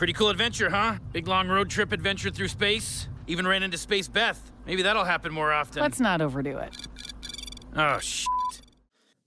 Pretty cool adventure, huh? Big long road trip adventure through space. Even ran into Space Beth. Maybe that'll happen more often. Let's not overdo it. Oh, shit.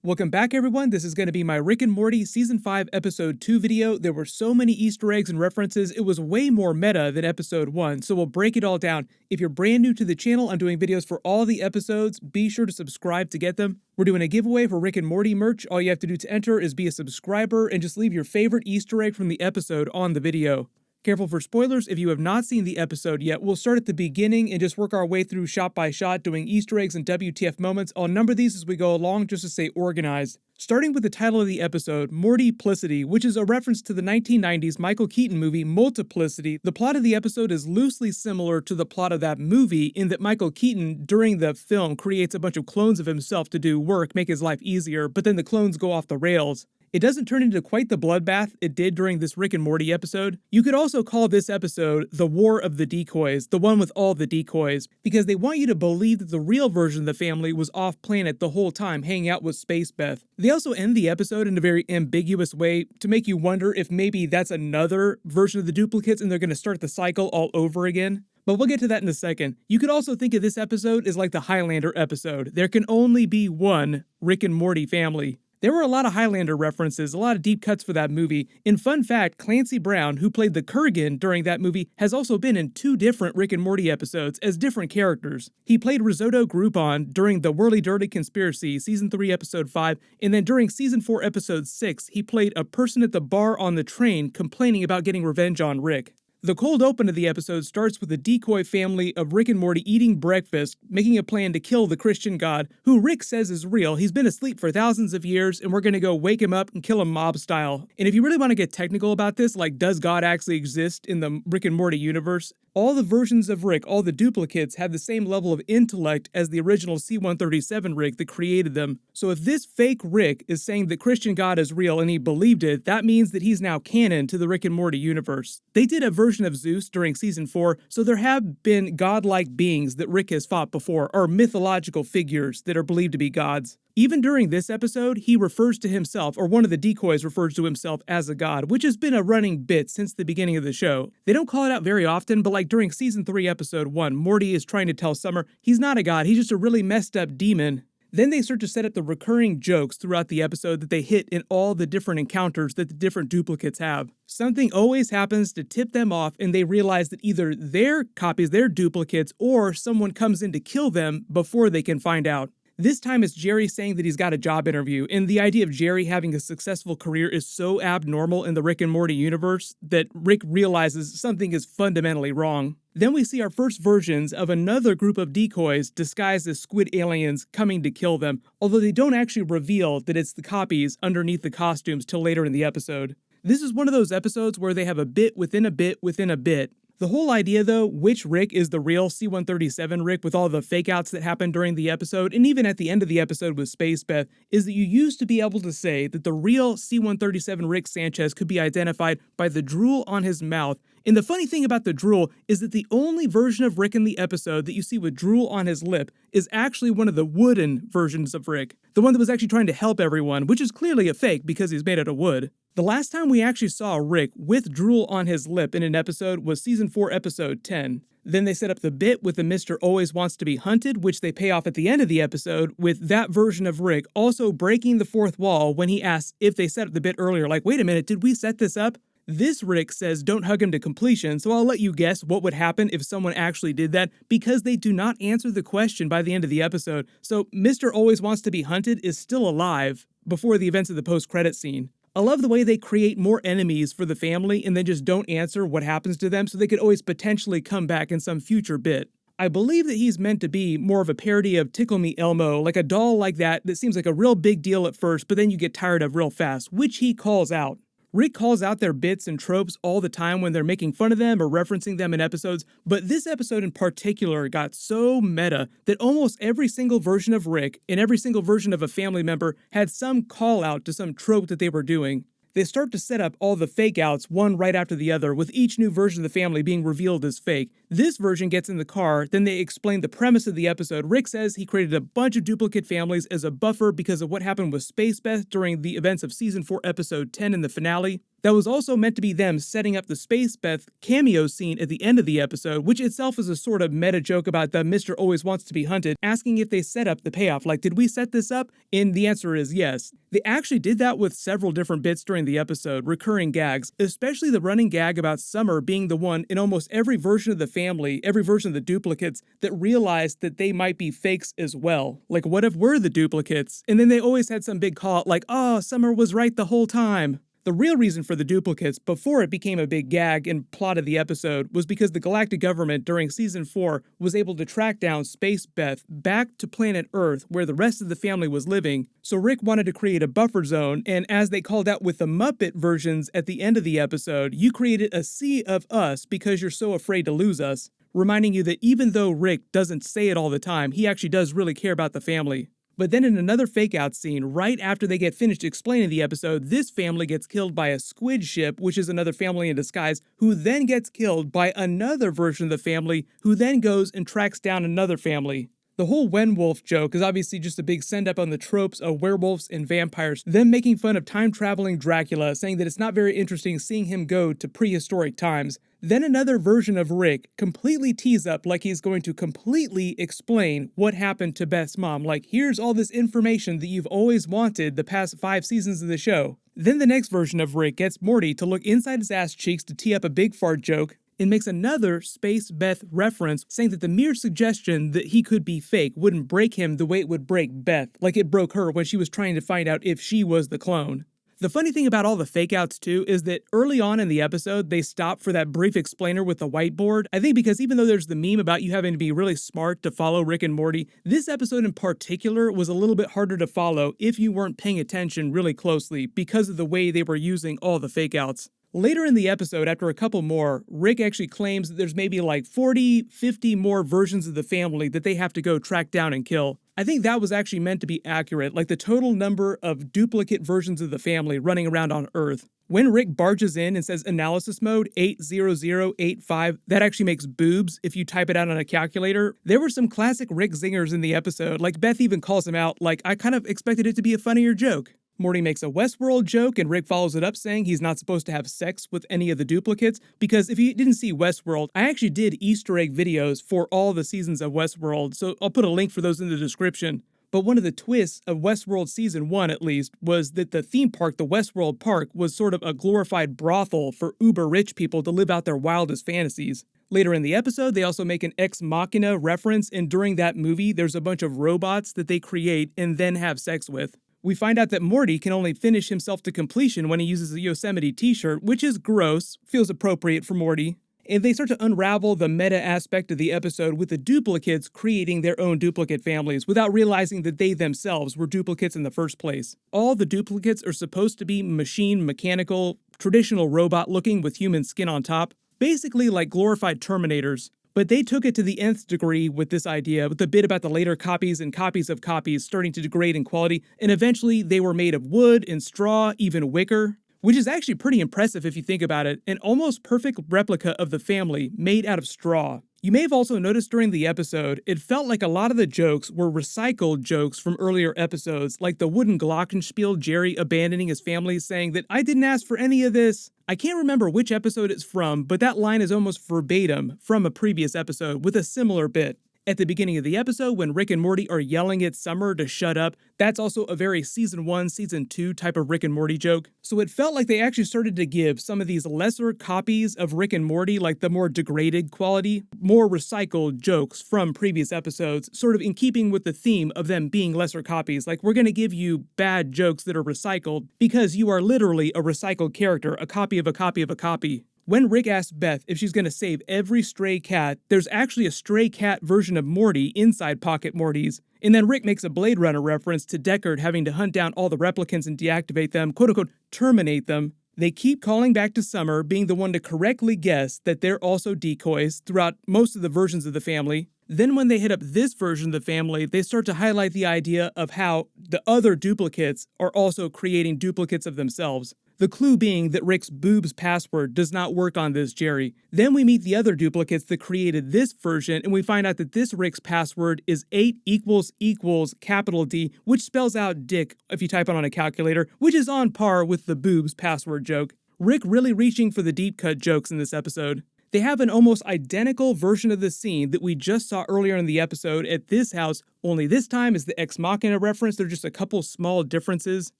Welcome back, everyone. This is going to be my Rick and Morty Season 5 Episode 2 video. There were so many Easter eggs and references, it was way more meta than Episode 1, so we'll break it all down. If you're brand new to the channel, I'm doing videos for all the episodes. Be sure to subscribe to get them. We're doing a giveaway for Rick and Morty merch. All you have to do to enter is be a subscriber and just leave your favorite Easter egg from the episode on the video. Careful for spoilers if you have not seen the episode yet. We'll start at the beginning and just work our way through shot by shot, doing Easter eggs and WTF moments. I'll number these as we go along just to stay organized. Starting with the title of the episode, Mortyplicity, which is a reference to the 1990s Michael Keaton movie Multiplicity. The plot of the episode is loosely similar to the plot of that movie in that Michael Keaton, during the film, creates a bunch of clones of himself to do work, make his life easier, but then the clones go off the rails. It doesn't turn into quite the bloodbath it did during this Rick and Morty episode. You could also call this episode the War of the Decoys, the one with all the decoys, because they want you to believe that the real version of the family was off planet the whole time hanging out with Space Beth. They also end the episode in a very ambiguous way to make you wonder if maybe that's another version of the duplicates and they're going to start the cycle all over again. But we'll get to that in a second. You could also think of this episode as like the Highlander episode. There can only be one Rick and Morty family. There were a lot of Highlander references, a lot of deep cuts for that movie. In fun fact, Clancy Brown, who played the Kurgan during that movie, has also been in 2 different Rick and Morty episodes as different characters. He played Risotto Groupon during the Whirly Dirty Conspiracy, Season 3, Episode 5, and then during Season 4, Episode 6, he played a person at the bar on the train complaining about getting revenge on Rick. The cold open of the episode starts with the decoy family of Rick and Morty eating breakfast, making a plan to kill the Christian god, who Rick says is real. He's been asleep for thousands of years, and we're gonna go wake him up and kill him mob style. And if you really want to get technical about this, like does God actually exist in the Rick and Morty universe? All the versions of Rick, all the duplicates, have the same level of intellect as the original C-137 Rick that created them. So if this fake Rick is saying that Christian God is real and he believed it, that means that he's now canon to the Rick and Morty universe. They did a version of Zeus during Season 4, so there have been godlike beings that Rick has fought before, or mythological figures that are believed to be gods. Even during this episode, he refers to himself, or one of the decoys refers to himself as a god, which has been a running bit since the beginning of the show. They don't call it out very often, but like during Season 3, Episode 1, Morty is trying to tell Summer he's not a god, he's just a really messed up demon. Then they start to set up the recurring jokes throughout the episode that they hit in all the different encounters that the different duplicates have. Something always happens to tip them off, and they realize that either their copies, their duplicates, or someone comes in to kill them before they can find out. This time it's Jerry saying that he's got a job interview, and the idea of Jerry having a successful career is so abnormal in the Rick and Morty universe that Rick realizes something is fundamentally wrong. Then we see our first versions of another group of decoys disguised as squid aliens coming to kill them, although they don't actually reveal that it's the copies underneath the costumes till later in the episode. This is one of those episodes where they have a bit within a bit within a bit. The whole idea, though, which Rick is the real C-137 Rick with all the fake-outs that happened during the episode, and even at the end of the episode with Space Beth, is that you used to be able to say that the real C-137 Rick Sanchez could be identified by the drool on his mouth. And the funny thing about the drool is that the only version of Rick in the episode that you see with drool on his lip is actually one of the wooden versions of Rick, the one that was actually trying to help everyone, which is clearly a fake because he's made out of wood. The last time we actually saw Rick with drool on his lip in an episode was Season 4, Episode 10. Then they set up the bit with the Mr. Always Wants to Be Hunted, which they pay off at the end of the episode, with that version of Rick also breaking the fourth wall when he asks if they set up the bit earlier, like, wait a minute, did we set this up? This Rick says don't hug him to completion, so I'll let you guess what would happen if someone actually did that, because they do not answer the question by the end of the episode. So Mr. Always Wants to Be Hunted is still alive before the events of the post-credit scene. I love the way they create more enemies for the family and then just don't answer what happens to them so they could always potentially come back in some future bit. I believe that he's meant to be more of a parody of Tickle Me Elmo, like a doll like that seems like a real big deal at first, but then you get tired of real fast, which he calls out. Rick calls out their bits and tropes all the time when they're making fun of them or referencing them in episodes, but this episode in particular got so meta that almost every single version of Rick and every single version of a family member had some call out to some trope that they were doing. They start to set up all the fake outs one right after the other, with each new version of the family being revealed as fake. This version gets in the car, then they explain the premise of the episode. Rick says he created a bunch of duplicate families as a buffer because of what happened with Space Beth during the events of Season 4, Episode 10 in the finale. That was also meant to be them setting up the Space Beth cameo scene at the end of the episode, which itself is a sort of meta joke about the Mr. Always Wants to be Hunted, asking if they set up the payoff. Like, did we set this up? And the answer is yes. They actually did that with several different bits during the episode, recurring gags, especially the running gag about Summer being the one in almost every version of the family, every version of the duplicates, that realized that they might be fakes as well. Like, what if we're the duplicates? And then they always had some big call out like, oh, Summer was right the whole time. The real reason for the duplicates, before it became a big gag and plot of the episode, was because the Galactic Government during Season 4 was able to track down Space Beth back to planet Earth where the rest of the family was living, so Rick wanted to create a buffer zone, and as they called out with the Muppet versions at the end of the episode, you created a sea of us because you're so afraid to lose us, reminding you that even though Rick doesn't say it all the time, he actually does really care about the family. But then in another fake-out scene, right after they get finished explaining the episode, this family gets killed by a squid ship, which is another family in disguise, who then gets killed by another version of the family, who then goes and tracks down another family. The whole Wenwolf joke is obviously just a big send-up on the tropes of werewolves and vampires, them making fun of time-traveling Dracula, saying that it's not very interesting seeing him go to prehistoric times. Then another version of Rick completely tees up like he's going to completely explain what happened to Beth's mom, like, here's all this information that you've always wanted the past 5 seasons of the show. Then the next version of Rick gets Morty to look inside his ass cheeks to tee up a big fart joke, and makes another Space Beth reference, saying that the mere suggestion that he could be fake wouldn't break him the way it would break Beth, like it broke her when she was trying to find out if she was the clone. The funny thing about all the fake-outs too is that early on in the episode, they stop for that brief explainer with the whiteboard. I think because even though there's the meme about you having to be really smart to follow Rick and Morty, this episode in particular was a little bit harder to follow if you weren't paying attention really closely because of the way they were using all the fake-outs. Later in the episode, after a couple more, Rick actually claims that there's maybe like 40, 50 more versions of the family that they have to go track down and kill. I think that was actually meant to be accurate, like the total number of duplicate versions of the family running around on Earth. When Rick barges in and says analysis mode 80085, that actually makes boobs if you type it out on a calculator. There were some classic Rick zingers in the episode, like Beth even calls him out, like, I kind of expected it to be a funnier joke. Morty makes a Westworld joke, and Rick follows it up saying he's not supposed to have sex with any of the duplicates, because if you didn't see Westworld, I actually did Easter egg videos for all the seasons of Westworld, so I'll put a link for those in the description. But one of the twists of Westworld Season 1, at least, was that the theme park, the Westworld Park, was sort of a glorified brothel for uber-rich people to live out their wildest fantasies. Later in the episode, they also make an Ex Machina reference, and during that movie, there's a bunch of robots that they create and then have sex with. We find out that Morty can only finish himself to completion when he uses a Yosemite t-shirt, which is gross, feels appropriate for Morty. And they start to unravel the meta aspect of the episode with the duplicates creating their own duplicate families without realizing that they themselves were duplicates in the first place. All the duplicates are supposed to be mechanical, traditional robot looking with human skin on top, basically like glorified Terminators. But they took it to the nth degree with this idea, with the bit about the later copies and copies of copies starting to degrade in quality, and eventually they were made of wood and straw, even wicker, which is actually pretty impressive if you think about it, an almost perfect replica of the family made out of straw. You may have also noticed during the episode, it felt like a lot of the jokes were recycled jokes from earlier episodes, like the wooden glockenspiel Jerry abandoning his family saying that I didn't ask for any of this. I can't remember which episode it's from, but that line is almost verbatim from a previous episode with a similar bit. At the beginning of the episode, when Rick and Morty are yelling at Summer to shut up, that's also a very Season 1, Season 2 type of Rick and Morty joke. So it felt like they actually started to give some of these lesser copies of Rick and Morty, like the more degraded quality, more recycled jokes from previous episodes, sort of in keeping with the theme of them being lesser copies. Like, we're going to give you bad jokes that are recycled because you are literally a recycled character, a copy of a copy of a copy. When Rick asks Beth if she's going to save every stray cat, there's actually a stray cat version of Morty inside Pocket Morty's. And then Rick makes a Blade Runner reference to Deckard having to hunt down all the replicants and deactivate them, quote-unquote, terminate them. They keep calling back to Summer, being the one to correctly guess that they're also decoys throughout most of the versions of the family. Then when they hit up this version of the family, they start to highlight the idea of how the other duplicates are also creating duplicates of themselves. The clue being that Rick's boobs password does not work on this Jerry. Then we meet the other duplicates that created this version, and we find out that this Rick's password is 8 == capital D, which spells out dick if you type it on a calculator, which is on par with the boobs password joke. Rick really reaching for the deep cut jokes in this episode. They have an almost identical version of the scene that we just saw earlier in the episode at this house, only this time is the Ex Machina reference, there are just a couple small differences.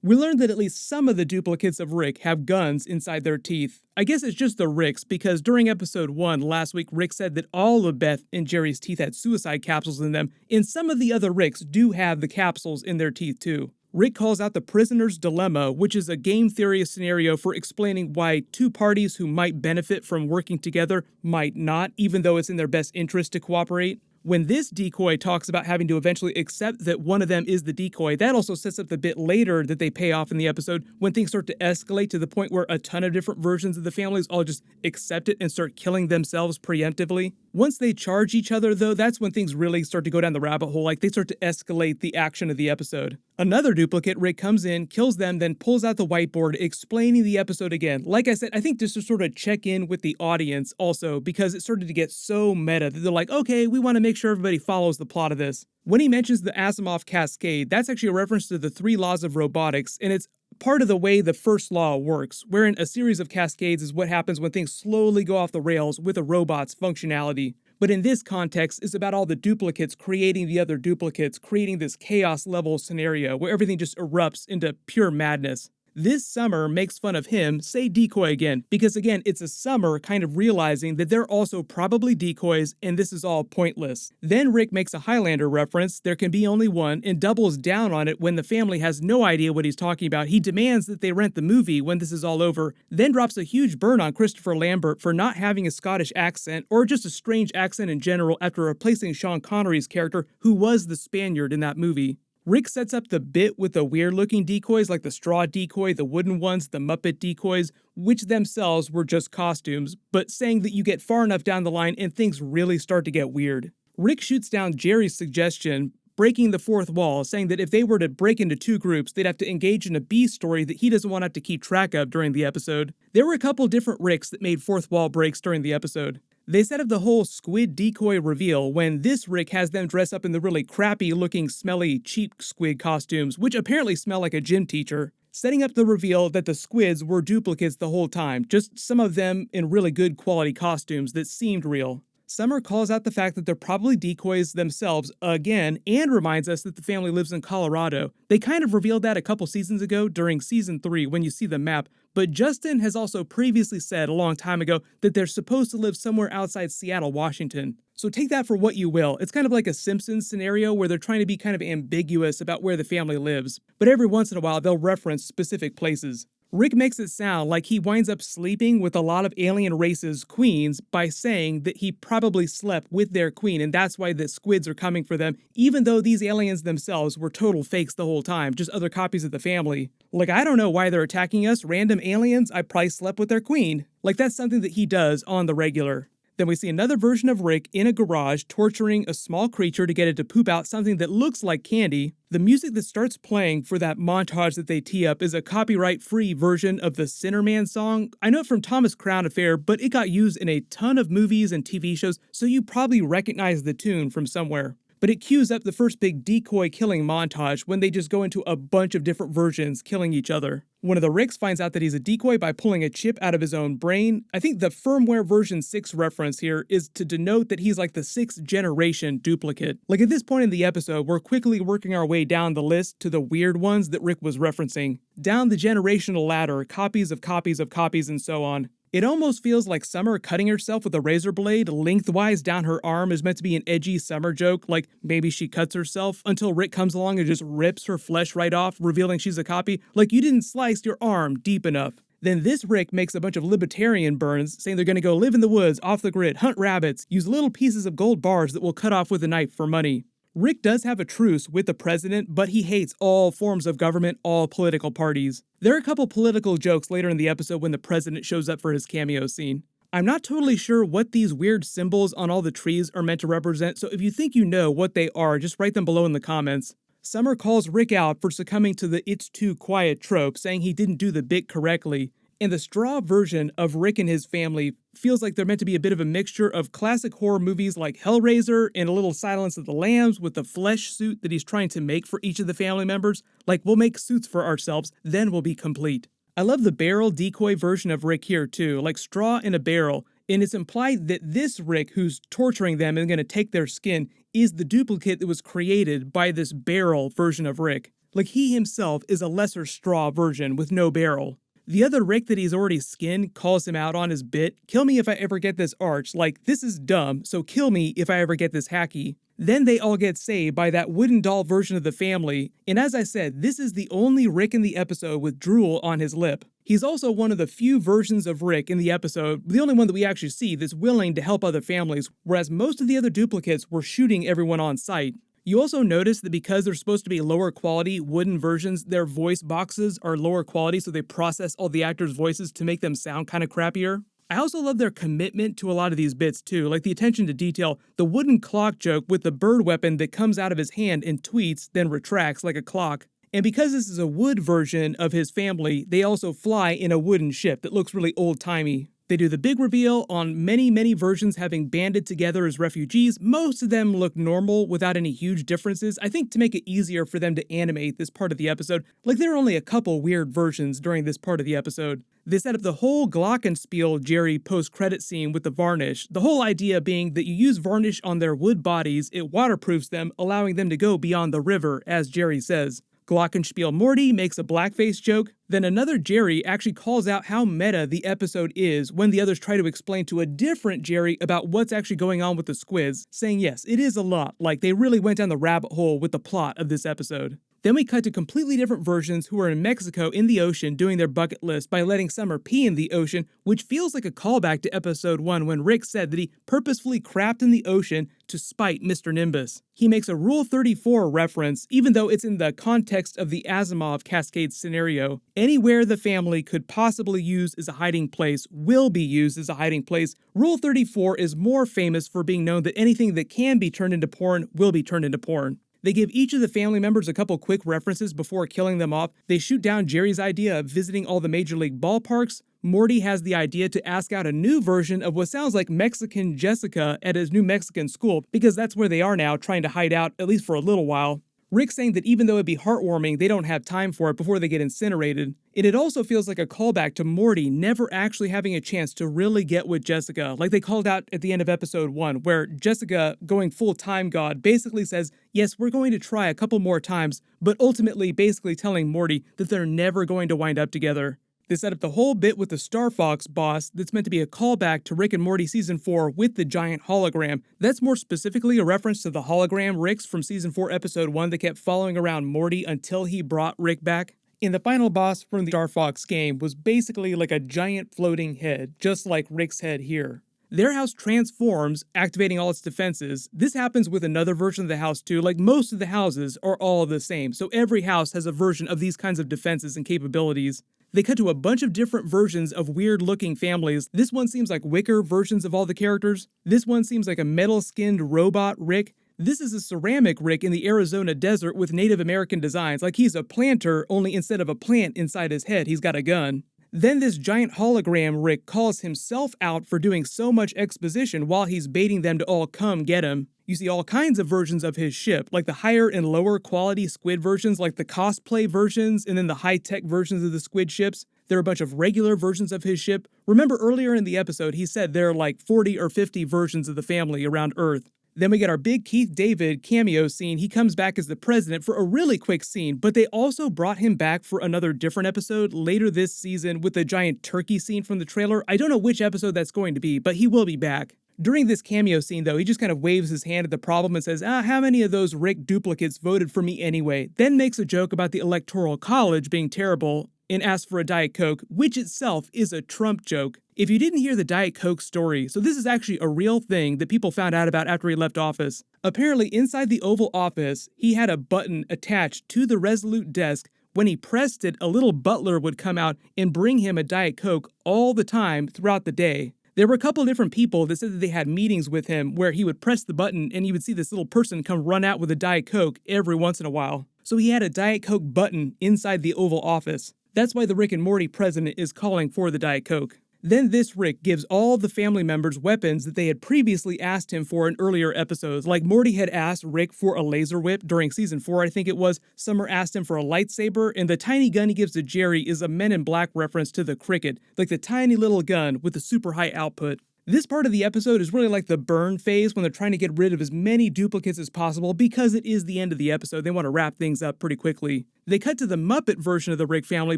We learned that at least some of the duplicates of Rick have guns inside their teeth. I guess it's just the Ricks, because during episode 1 last week, Rick said that all of Beth and Jerry's teeth had suicide capsules in them, and some of the other Ricks do have the capsules in their teeth too. Rick calls out the prisoner's dilemma, which is a game theory scenario for explaining why two parties who might benefit from working together might not, even though it's in their best interest to cooperate. When this decoy talks about having to eventually accept that one of them is the decoy, that also sets up the bit later that they pay off in the episode when things start to escalate to the point where a ton of different versions of the families all just accept it and start killing themselves preemptively. Once they charge each other, though, that's when things really start to go down the rabbit hole, like they start to escalate the action of the episode. Another duplicate, Rick comes in, kills them, then pulls out the whiteboard, explaining the episode again. Like I said, I think just to sort of check in with the audience also, because it started to get so meta that they're like, okay, we want to make sure everybody follows the plot of this. When he mentions the Asimov cascade, that's actually a reference to the 3 laws of robotics, and it's part of the way the first law works, wherein a series of cascades is what happens when things slowly go off the rails with a robot's functionality. But in this context, it's about all the duplicates creating the other duplicates, creating this chaos level scenario where everything just erupts into pure madness. This Summer makes fun of him, say decoy again, because again, it's a Summer kind of realizing that they're also probably decoys and this is all pointless. Then Rick makes a Highlander reference, there can be only one, and doubles down on it when the family has no idea what he's talking about. He demands that they rent the movie when this is all over, then drops a huge burn on Christopher Lambert for not having a Scottish accent, or just a strange accent in general after replacing Sean Connery's character, who was the Spaniard in that movie. Rick sets up the bit with the weird-looking decoys like the straw decoy, the wooden ones, the Muppet decoys, which themselves were just costumes, but saying that you get far enough down the line and things really start to get weird. Rick shoots down Jerry's suggestion, breaking the fourth wall, saying that if they were to break into 2 groups, they'd have to engage in a B story that he doesn't want to have to keep track of during the episode. There were a couple different Ricks that made fourth wall breaks during the episode. They set up the whole squid decoy reveal when this Rick has them dress up in the really crappy looking, smelly, cheap squid costumes, which apparently smell like a gym teacher, setting up the reveal that the squids were duplicates the whole time, just some of them in really good quality costumes that seemed real. Summer calls out the fact that they're probably decoys themselves again and reminds us that the family lives in Colorado. They kind of revealed that a couple seasons ago during season 3 when you see the map, but Justin has also previously said a long time ago that they're supposed to live somewhere outside Seattle, Washington. So take that for what you will. It's kind of like a Simpsons scenario where they're trying to be kind of ambiguous about where the family lives, but every once in a while they'll reference specific places. Rick makes it sound like he winds up sleeping with a lot of alien races' queens by saying that he probably slept with their queen and that's why the squids are coming for them, even though these aliens themselves were total fakes the whole time, just other copies of the family. Like, I don't know why they're attacking us, random aliens, I probably slept with their queen. Like, that's something that he does on the regular. Then we see another version of Rick in a garage torturing a small creature to get it to poop out something that looks like candy. The music that starts playing for that montage that they tee up is a copyright-free version of the Sinnerman song. I know it from Thomas Crown Affair, but it got used in a ton of movies and TV shows, so you probably recognize the tune from somewhere. But it cues up the first big decoy killing montage when they just go into a bunch of different versions killing each other. One of the Ricks finds out that he's a decoy by pulling a chip out of his own brain. I think the firmware version 6 reference here is to denote that he's like the 6th generation duplicate. Like at this point in the episode, we're quickly working our way down the list to the weird ones that Rick was referencing. Down the generational ladder, copies of copies of copies and so on. It almost feels like Summer cutting herself with a razor blade lengthwise down her arm is meant to be an edgy Summer joke, like maybe she cuts herself, until Rick comes along and just rips her flesh right off, revealing she's a copy, like you didn't slice your arm deep enough. Then this Rick makes a bunch of libertarian burns, saying they're gonna go live in the woods, off the grid, hunt rabbits, use little pieces of gold bars that will cut off with a knife for money. Rick does have a truce with the president, but he hates all forms of government, all political parties. There are a couple political jokes later in the episode when the president shows up for his cameo scene. I'm not totally sure what these weird symbols on all the trees are meant to represent, so if you think you know what they are, just write them below in the comments. Summer calls Rick out for succumbing to the "it's too quiet" trope, saying he didn't do the bit correctly. And the straw version of Rick and his family feels like they're meant to be a bit of a mixture of classic horror movies like Hellraiser and a little Silence of the Lambs with the flesh suit that he's trying to make for each of the family members. Like, we'll make suits for ourselves, then we'll be complete. I love the barrel decoy version of Rick here too, like straw in a barrel, and it's implied that this Rick who's torturing them and going to take their skin is the duplicate that was created by this barrel version of Rick. Like he himself is a lesser straw version with no barrel. The other Rick that he's already skinned calls him out on his bit, "Kill me if I ever get this arch, like this is dumb, so kill me if I ever get this hacky." Then they all get saved by that wooden doll version of the family, and as I said, this is the only Rick in the episode with drool on his lip. He's also one of the few versions of Rick in the episode, the only one that we actually see that's willing to help other families, whereas most of the other duplicates were shooting everyone on sight. You also notice that because they're supposed to be lower quality wooden versions, their voice boxes are lower quality, so they process all the actors' voices to make them sound kind of crappier. I also love their commitment to a lot of these bits too, like the attention to detail, the wooden clock joke with the bird weapon that comes out of his hand and tweets, then retracts like a clock. And because this is a wood version of his family, they also fly in a wooden ship that looks really old-timey. They do the big reveal on many versions having banded together as refugees. Most of them look normal without any huge differences. I think to make it easier for them to animate this part of the episode, like there are only a couple weird versions during this part of the episode. They set up the whole Glockenspiel Jerry post-credit scene with the varnish, the whole idea being that you use varnish on their wood bodies, it waterproofs them, allowing them to go beyond the river, as Jerry says. Glockenspiel Morty makes a blackface joke, then another Jerry actually calls out how meta the episode is when the others try to explain to a different Jerry about what's actually going on with the squids, saying yes, it is a lot, like they really went down the rabbit hole with the plot of this episode. Then we cut to completely different versions who are in Mexico in the ocean doing their bucket list by letting Summer pee in the ocean, which feels like a callback to episode 1 when Rick said that he purposefully crapped in the ocean to spite Mr. Nimbus. He makes a Rule 34 reference, even though it's in the context of the Asimov Cascade scenario. Anywhere the family could possibly use as a hiding place will be used as a hiding place. Rule 34 is more famous for being known that anything that can be turned into porn will be turned into porn. They give each of the family members a couple quick references before killing them off. They shoot down Jerry's idea of visiting all the major league ballparks. Morty has the idea to ask out a new version of what sounds like Mexican Jessica at his new Mexican school, because that's where they are now, trying to hide out, at least for a little while. Rick saying that even though it'd be heartwarming, they don't have time for it before they get incinerated. And it also feels like a callback to Morty never actually having a chance to really get with Jessica, like they called out at the end of episode 1, where Jessica, going full time god, basically says, yes, we're going to try a couple more times, but ultimately basically telling Morty that they're never going to wind up together. They set up the whole bit with the Star Fox boss that's meant to be a callback to Rick and Morty Season 4 with the giant hologram. That's more specifically a reference to the hologram Ricks from Season 4 Episode 1 that kept following around Morty until he brought Rick back. And the final boss from the Star Fox game was basically like a giant floating head, just like Rick's head here. Their house transforms, activating all its defenses. This happens with another version of the house too, like most of the houses are all the same, so every house has a version of these kinds of defenses and capabilities. They cut to a bunch of different versions of weird-looking families. This one seems like wicker versions of all the characters. This one seems like a metal-skinned robot Rick. This is a ceramic Rick in the Arizona desert with Native American designs, like he's a planter, only instead of a plant inside his head, he's got a gun. Then this giant hologram Rick calls himself out for doing so much exposition while he's baiting them to all come get him. You see all kinds of versions of his ship, like the higher and lower quality squid versions, like the cosplay versions, and then the high-tech versions of the squid ships. There are a bunch of regular versions of his ship. Remember earlier in the episode, he said there are like 40 or 50 versions of the family around Earth. Then we get our big Keith David cameo scene. He comes back as the president for a really quick scene, but they also brought him back for another different episode later this season with the giant turkey scene from the trailer. I don't know which episode that's going to be, but he will be back. During this cameo scene, though, he just kind of waves his hand at the problem and says, how many of those Rick duplicates voted for me anyway? Then makes a joke about the Electoral College being terrible and asks for a Diet Coke, which itself is a Trump joke. If you didn't hear the Diet Coke story, so this is actually a real thing that people found out about after he left office. Apparently, inside the Oval Office, he had a button attached to the Resolute desk. When he pressed it, a little butler would come out and bring him a Diet Coke all the time throughout the day. There were a couple different people that said that they had meetings with him where he would press the button and you would see this little person come run out with a Diet Coke every once in a while. So he had a Diet Coke button inside the Oval Office. That's why the Rick and Morty president is calling for the Diet Coke. Then this Rick gives all the family members weapons that they had previously asked him for in earlier episodes. Like Morty had asked Rick for a laser whip during season 4, I think it was. Summer asked him for a lightsaber, and the tiny gun he gives to Jerry is a Men in Black reference to the Cricket, like the tiny little gun with the super high output. This part of the episode is really like the burn phase when they're trying to get rid of as many duplicates as possible because it is the end of the episode. They want to wrap things up pretty quickly. They cut to the Muppet version of the Rick family,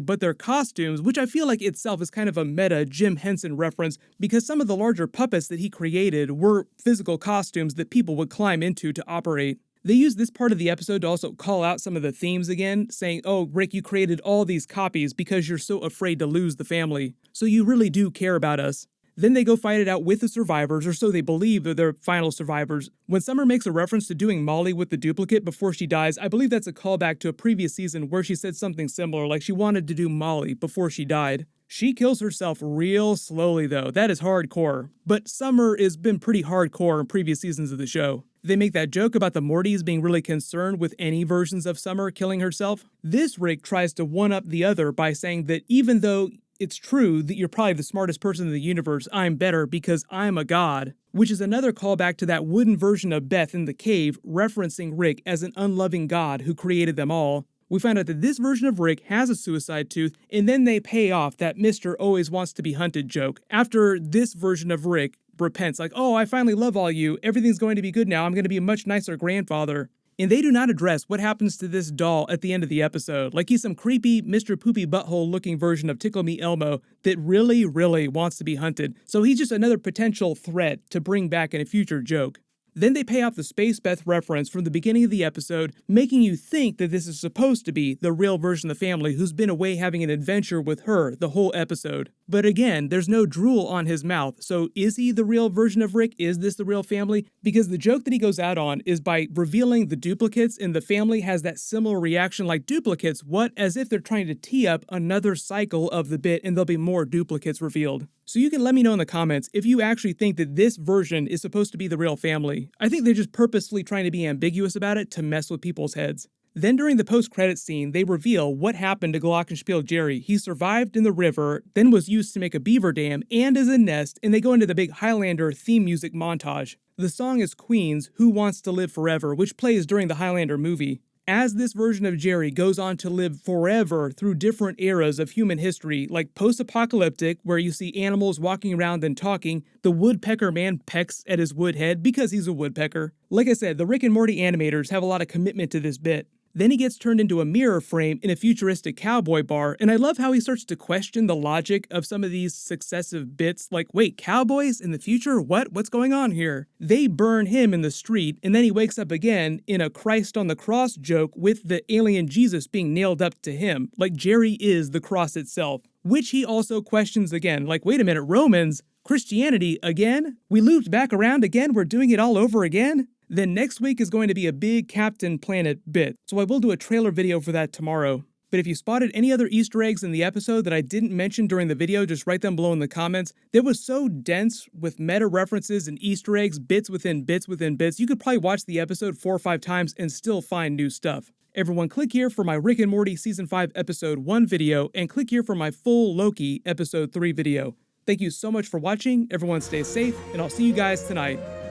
but their costumes, which I feel like itself is kind of a meta Jim Henson reference because some of the larger puppets that he created were physical costumes that people would climb into to operate. They use this part of the episode to also call out some of the themes again, saying, oh, Rick, you created all these copies because you're so afraid to lose the family. So you really do care about us. Then they go fight it out with the survivors, or so they believe are their final survivors. When Summer makes a reference to doing Molly with the duplicate before she dies, I believe that's a callback to a previous season where she said something similar, like she wanted to do Molly before she died. She kills herself real slowly though, that is hardcore. But Summer has been pretty hardcore in previous seasons of the show. They make that joke about the Mortys being really concerned with any versions of Summer killing herself. This Rick tries to one-up the other by saying that even though it's true that you're probably the smartest person in the universe, I'm better because I'm a god, which is another callback to that wooden version of Beth in the cave referencing Rick as an unloving god who created them all. We find out that this version of Rick has a suicide tooth, and then they pay off that Mr. always wants to be hunted joke after this version of Rick repents like, oh, I finally love all you, everything's going to be good now, I'm going to be a much nicer grandfather. And they do not address what happens to this doll at the end of the episode. Like he's some creepy Mr. Poopy Butthole looking version of Tickle Me Elmo that really wants to be hunted. So he's just another potential threat to bring back in a future joke. Then they pay off the Space Beth reference from the beginning of the episode, making you think that this is supposed to be the real version of the family who's been away having an adventure with her the whole episode. But again, there's no drool on his mouth, so is he the real version of Rick? Is this the real family? Because the joke that he goes out on is by revealing the duplicates, and the family has that similar reaction like, duplicates, what? As if they're trying to tee up another cycle of the bit and there'll be more duplicates revealed. So you can let me know in the comments if you actually think that this version is supposed to be the real family. I think they're just purposefully trying to be ambiguous about it to mess with people's heads. Then during the post-credits scene, they reveal what happened to Glockenspiel Jerry. He survived in the river, then was used to make a beaver dam and as a nest, and they go into the big Highlander theme music montage. The song is Queen's Who Wants to Live Forever, which plays during the Highlander movie. As this version of Jerry goes on to live forever through different eras of human history, like post-apocalyptic, where you see animals walking around and talking, the woodpecker man pecks at his wood head because he's a woodpecker. Like I said, the Rick and Morty animators have a lot of commitment to this bit. Then he gets turned into a mirror frame in a futuristic cowboy bar, and I love how he starts to question the logic of some of these successive bits, like, wait, cowboys in the future? What's going on here? They burn him in the street, and then he wakes up again in a Christ on the cross joke with the alien Jesus being nailed up to him, like Jerry is the cross itself, which he also questions again, like, wait a minute, Romans, Christianity again? We looped back around again? We're doing it all over again? Then next week is going to be a big Captain Planet bit, so I will do a trailer video for that tomorrow. But if you spotted any other Easter eggs in the episode that I didn't mention during the video, just write them below in the comments. It was so dense with meta references and Easter eggs, bits within bits within bits, you could probably watch the episode 4 or 5 times and still find new stuff. Everyone, click here for my Rick and Morty Season 5 Episode 1 video, and click here for my full Loki Episode 3 video. Thank you so much for watching, everyone stay safe, and I'll see you guys tonight.